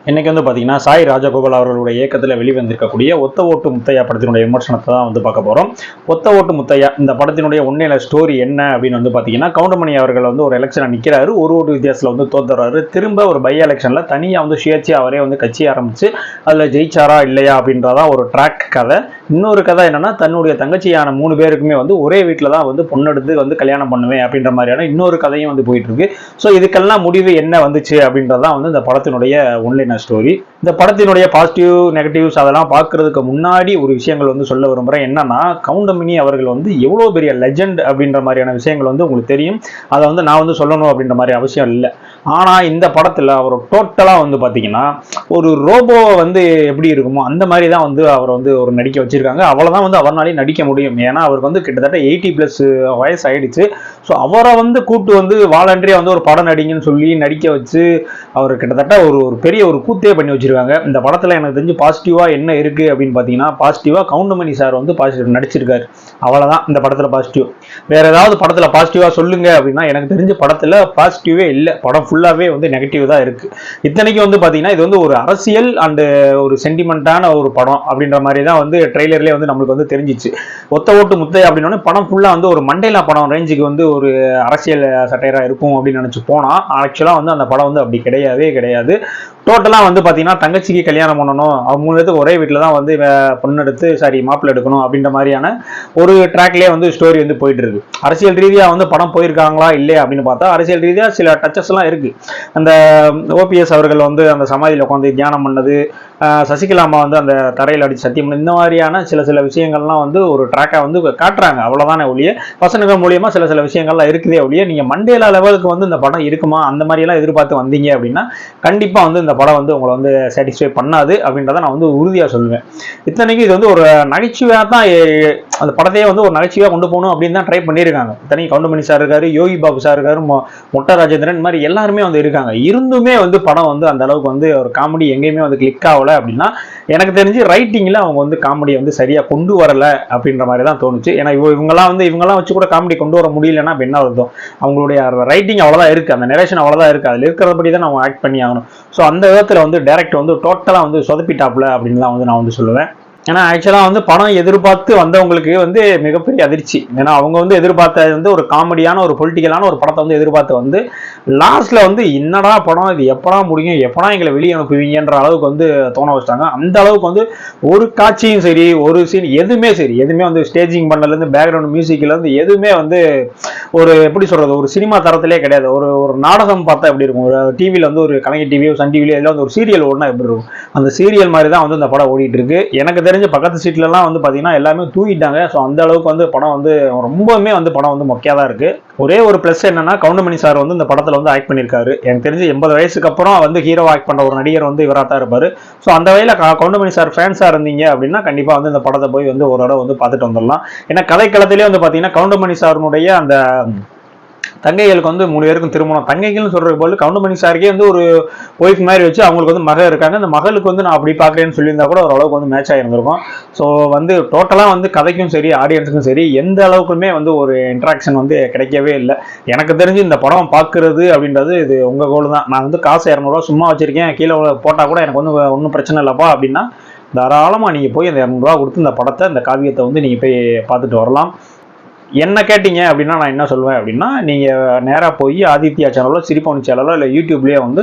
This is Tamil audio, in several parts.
இன்னைக்கு வந்து பார்த்தீங்கன்னா சாய் ராஜகோபால் அவர்களுடைய இயக்கத்தில் வெளிவந்திருக்கக்கூடிய ஒத்த ஓட்டு முத்தையா படத்தினுடைய விமர்சனத்தை தான் வந்து பார்க்க போகிறோம். ஒத்த ஓட்டு முத்தையா இந்த படத்தினுடைய உண்மையில ஸ்டோரி என்ன அப்படின்னு வந்து பார்த்தீங்கன்னா, கவுண்டமணி அவர்கள் வந்து ஒரு எலெக்ஷனில் நிற்கிறாரு, ஒரு ஓட்டு வித்தியாசத்தில் வந்து தோத்துறாரு. திரும்ப ஒரு பை எலெக்ஷனில் தனியாக வந்து சுயேட்சையாக அவரே வந்து கட்சி ஆரம்பிச்சு அதில் ஜெயிச்சாரா இல்லையா அப்படின்றதான் ஒரு ட்ராக் கதை. இன்னொரு கதை என்னன்னா, தன்னுடைய தங்கச்சியான 3 பேருக்குமே வந்து ஒரே வீட்டில் தான் வந்து பொண்ணெடுத்து வந்து கல்யாணம் பண்ணுவேன் அப்படின்ற மாதிரியான இன்னொரு கதையும் வந்து போயிட்டு இருக்கு. ஸோ இதுக்கெல்லாம் முடிவு என்ன வந்துச்சு அப்படின்றதான் வந்து இந்த படத்தினுடைய ஒன்லைன் ஸ்டோரி. இந்த படத்தினுடைய பாசிட்டிவ் நெகட்டிவ்ஸ் அதெல்லாம் பார்க்கறதுக்கு முன்னாடி ஒரு விஷயங்கள் வந்து சொல்ல விரும்புகிறேன். என்னன்னா, கவுண்டமணி அவர்கள் வந்து எவ்வளோ பெரிய லெஜெண்ட் அப்படின்ற மாதிரியான விஷயங்கள் வந்து உங்களுக்கு தெரியும். அதை வந்து நான் வந்து சொல்லணும் அப்படின்ற மாதிரி அவசியம் இல்லை. ஆனால் இந்த படத்தில் அவர் டோட்டலாக வந்து பார்த்தீங்கன்னா, ஒரு ரோபோவை வந்து எப்படி இருக்குமோ அந்த மாதிரி தான் வந்து அவரை வந்து ஒரு நடிக்க வச்சிருக்காங்க. அவ்வளோதான் வந்து அவராலையும் நடிக்க முடியும். ஏன்னா அவருக்கு வந்து கிட்டத்தட்ட 80+ வயசு ஆயிடுச்சு. ஸோ அவரை வந்து கூப்பிட்டு வந்து வாலண்டரியாக வந்து ஒரு படம் நடிங்கன்னு சொல்லி நடிக்க வச்சு அவர் கிட்டத்தட்ட ஒரு பெரிய ஒரு கூத்தே பண்ணி வச்சிருக்காங்க. இந்த படத்தில் எனக்கு தெரிஞ்சு பாசிட்டிவாக என்ன இருக்குது அப்படின்னு பார்த்தீங்கன்னா, பாசிட்டிவாக கவுண்டமணி சார் வந்து பாசிட்டிவ் நடிச்சிருக்காரு. அவ்வளோதான் இந்த படத்தில் பாசிட்டிவ். வேற ஏதாவது படத்தில் பாசிட்டிவாக சொல்லுங்க அப்படின்னா எனக்கு தெரிஞ்ச படத்தில் பாசிட்டிவே இல்லை. படம் ஃபுல்லாகவே வந்து நெகட்டிவ் தான் இருக்குது. இத்தனைக்கும் வந்து பார்த்தீங்கன்னா, இது வந்து ஒரு அரசியல் அண்டு ஒரு சென்டிமெண்ட்டான ஒரு படம் அப்படின்ற மாதிரி தான் வந்து ட்ரெய்லர்லேயே வந்து நம்மளுக்கு வந்து தெரிஞ்சிச்சு. ஒத்த ஓட்டு முத்தை அப்படின்னோடனே படம் ஃபுல்லாக வந்து ஒரு மண்டேலா படம் ரேஞ்சுக்கு வந்து ஒரு அரசியல் சட்டையராக இருக்கும் அப்படின்னு நினச்சி போனால், ஆக்சுவலாக வந்து அந்த படம் வந்து அப்படி கிடையவே கிடையாது. டோட்டலாக வந்து பார்த்தீங்கன்னா, தங்கச்சிக்கு கல்யாணம் பண்ணணும், அவங்க 3 பேருக்கு ஒரே வீட்டில் தான் வந்து பொண்ணு எடுத்து மாப்பிள்ளை எடுக்கணும் அப்படின்ற மாதிரியான ஒரு ட்ராக்லேயே வந்து ஸ்டோரி வந்து போயிட்டு இருக்கு. அரசியல் ரீதியாக வந்து படம் போயிருக்காங்களா இல்லையா அப்படின்னு பார்த்தா, அரசியல் ரீதியாக சில டச்சஸ்லாம் இருக்கு. அந்த ஓபிஎஸ் அவர்கள் வந்து அந்த சமாதியில் உட்காந்து தியானம் பண்ணது, சசிகலாமா வந்து அந்த தரையில் அடிச்சு சத்தியம் இந்த மாதிரியான சில விஷயங்கள்லாம் வந்து ஒரு ட்ராக்காக வந்து காட்டுறாங்க. அவ்வளோதானே ஒழிய வசனங்கள் மூலியமாக சில விஷயங்கள்லாம் இருக்குதே ஒழிய நீங்கள் மண்டேலா லெவலுக்கு வந்து இந்த படம் இருக்குமா அந்த மாதிரியெல்லாம் எதிர்பார்த்து வந்தீங்க அப்படின்னா கண்டிப்பாக வந்து இந்த படம் வந்து உங்களை வந்து சாட்டிஸ்ஃபை பண்ணாது அப்படின்றத நான் வந்து உறுதியாக சொல்லுவேன். இத்தனைக்கு இது வந்து ஒரு நகைச்சுவையாக தான் அந்த படத்தையே வந்து ஒரு நகைச்சுவையாக கொண்டு போகணும் அப்படின்னு தான் ட்ரை பண்ணியிருக்காங்க. இத்தனைக்கு கவுண்டமணி சார் இருக்காரு, யோகி பாபு சார் இருக்காரு, மொட்டை ராஜேந்திரன் இந்த மாதிரி எல்லாருமே வந்து இருக்காங்க. இருந்துமே வந்து படம் வந்து அந்த அளவுக்கு வந்து ஒரு காமெடி எங்கேயுமே வந்து கிளிக் ஆகல அப்படின்னா எனக்கு தெரிஞ்சு ரைட்டிங்கில் அவங்க வந்து காமெடியை வந்து சரியாக கொண்டு வரல அப்படின்ற மாதிரி தான் தோணுச்சு. ஏன்னா இவங்கெல்லாம் வச்சு கூட காமெடி கொண்டு வர முடியலன்னா என்ன அர்த்தம்? அவங்களுடைய ரைட்டிங் அவ்வளோதான் இருக்குது, அந்த நரேஷன் அவ்வளோதான் இருக்குது, அதில் இருக்கிறபடி தான் நம்ம ஆக்ட் பண்ணி ஆகணும். ஸோ அந்த விதத்தில் வந்து டைரக்டர் வந்து டோட்டலாக வந்து சொதப்பிட்டாப்ல அப்படின்னு தான் வந்து நான் வந்து சொல்லுவேன். ஏன்னா ஆக்சுவலாக வந்து படம் எதிர்பார்த்து வந்தவங்களுக்கு வந்து மிகப்பெரிய அதிர்ச்சி. ஏன்னா அவங்க வந்து எதிர்பார்த்தது வந்து ஒரு காமெடியான ஒரு பொலிட்டிக்கலான ஒரு படத்தை வந்து எதிர்பார்த்து வந்து லாஸ்ட்ல வந்து என்னடா படம் இது, எப்படா முடியும், எப்படா எங்களை வெளியே அனுப்புவீங்கன்ற அளவுக்கு வந்து தோண வச்சிட்டாங்க. அந்த அளவுக்கு வந்து ஒரு காட்சியும் சரி, ஒரு சீன் எதுவுமே வந்து ஸ்டேஜிங் பண்ணலேருந்து பேக்ரவுண்ட் மியூசிக்லேருந்து எதுவுமே வந்து ஒரு எப்படி சொல்றது, ஒரு சினிமா தரத்திலே கிடையாது. ஒரு நாடகம் பார்த்தா எப்படி இருக்கும், ஒரு டிவியில் வந்து ஒரு கலைஞர் டிவியோ சன் டிவியோ எல்லாம் வந்து ஒரு சீரியல் ஓடினா எப்படி இருக்கும், அந்த சீரியல் மாதிரி தான் வந்து இந்த படம் ஓடிட்டு இருக்கு. எனக்கு தெரிஞ்ச பக்கத்து சீட்லலாம் வந்து பார்த்தீங்கன்னா எல்லாமே தூங்கிட்டாங்க. ஸோ அந்த அளவுக்கு வந்து படம் வந்து ரொம்பவுமே வந்து படம் வந்து மொக்கையாக தான் இருக்கு. ஒரே ஒரு ப்ளஸ் என்னன்னா, கவுண்டமணி சார் வந்து இந்த படத்தில் வந்து ஆக்ட் பண்ணியிருக்காரு. எனக்கு தெரிஞ்சு 80 வயசுக்கு அப்புறம் வந்து ஹீரோ ஆக்ட் பண்ணுற ஒரு நடிகர் வந்து இவராக தான் இருப்பார். ஸோ அந்த வகையில் கவுண்டமணி சார் ஃபேன்ஸாக இருந்தீங்க அப்படின்னா கண்டிப்பாக வந்து இந்த படத்தை போய் வந்து ஒரு தடவை வந்து பார்த்துட்டு வந்துடலாம். ஏன்னா கதைக்களத்திலே வந்து பார்த்தீங்கன்னா கவுண்டமணி சாருடைய அந்த தங்கைகளுக்கு வந்து 3 பேருக்கும் திருமணம், தங்கைகள்னு சொல்றது போல கவுண்டமணி சாருக்கே வந்து ஒரு ஒய்ஃப் மாதிரி வச்சு அவங்களுக்கு வந்து மகள் இருக்காங்க. அந்த மகளுக்கு வந்து நான் அப்படி பார்க்குறேன்னு சொல்லியிருந்தா கூட ஓரளவுக்கு வந்து மேட்ச் ஆகிருந்திருக்கும். ஸோ வந்து டோட்டலாக வந்து கதைக்கும் சரி ஆடியன்ஸுக்கும் சரி எந்த அளவுக்குமே வந்து ஒரு இன்ட்ராக்ஷன் வந்து கிடைக்கவே இல்லை. எனக்கு தெரிஞ்சு இந்த படம் பார்க்குறது அப்படின்றது இது உங்கள் கோல் தான். நான் வந்து காசு 200 சும்மா வச்சிருக்கேன், கீழே போட்டால் கூட எனக்கு வந்து ஒன்றும் பிரச்சனை இல்லைப்பா அப்படின்னா தாராளமாக நீங்கள் போய் அந்த 200 கொடுத்து இந்த படத்தை இந்த காவியத்தை வந்து நீங்கள் போய் பார்த்துட்டு வரலாம். என்ன கேட்டீங்க அப்படின்னா நான் என்ன சொல்லுவேன் அப்படின்னா, நீங்கள் நேராக போய் ஆதித்யா சேனலோ சிரிப்பவனி சேனலோ இல்லை யூடியூப்லேயே வந்து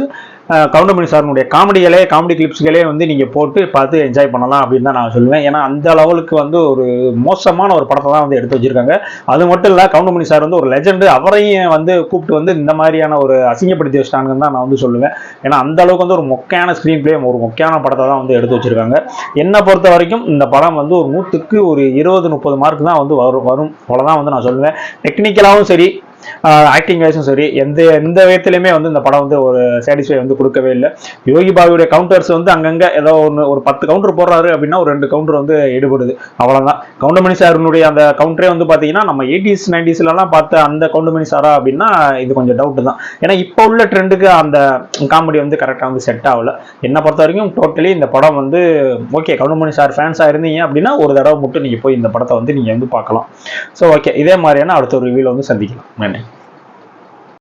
கவுண்டமணி சாருடைய காமெடி கிளிப்ஸ்களே வந்து நீங்கள் போட்டு பார்த்து என்ஜாய் பண்ணலாம் அப்படின்னு தான் நான் சொல்லுவேன். ஏன்னா அந்த லெவலுக்கு வந்து ஒரு மோசமான ஒரு படத்தை தான் வந்து எடுத்து வச்சிருக்காங்க. அது மட்டும் இல்லை, கவுண்டமணி சார் வந்து ஒரு லெஜெண்டு, அவரையும் வந்து கூப்பிட்டு வந்து இந்த மாதிரியான ஒரு அசிங்கப்படுத்தி வச்சிட்டாங்கன்னு தான் நான் வந்து சொல்லுவேன். ஏன்னா அந்த அளவுக்கு வந்து ஒரு மொக்கையான ஸ்க்ரீன் பிளே, ஒரு மொக்கையான படத்தை தான் வந்து எடுத்து வச்சிருக்காங்க. என்னை பொறுத்த வரைக்கும் இந்த படம் வந்து ஒரு 100க்கு ஒரு 20-30 மார்க் தான் வந்து வரும் அவ்வளோதான் வந்து நான் சொல்லுவேன். டெக்னிக்கலாகவும் சரி ஆக்டிங் வைஸும் சரி எந்த விதத்திலுமே வந்து இந்த படம் வந்து ஒரு சாட்டிஸ்ஃபை வந்து கொடுக்கவே இல்லை. யோகி பாபுடைய கவுண்டர்ஸ் வந்து அங்கங்கே ஏதோ ஒரு 10 கவுண்டர் போடுறாரு அப்படின்னா ஒரு 2 கவுண்டர் வந்து எடுபடுது, அவ்வளோதான். கவுண்டமணி சாருடைய அந்த கவுண்டரே வந்து பார்த்தீங்கன்னா நம்ம 80s 90sலாம் பார்த்த அந்த கவுண்டமணி சாரா அப்படின்னா இது கொஞ்சம் டவுட்டு தான். ஏன்னா இப்போ உள்ள ட்ரெண்டுக்கு அந்த காமெடி வந்து கரெக்டாக வந்து செட் ஆகல. என்னை பொறுத்த வரைக்கும் டோட்டலி இந்த படம் வந்து ஓகே, கவுண்டமணி சார் ஃபேன்ஸாக இருந்தீங்க அப்படின்னா ஒரு தடவை மட்டும் நீங்கள் போய் இந்த படத்தை வந்து நீங்கள் வந்து பார்க்கலாம். ஸோ ஓகே, இதே மாதிரியான அடுத்த ஒரு ரிவ்யூவில் வந்து சந்திக்கலாம். நன்றி.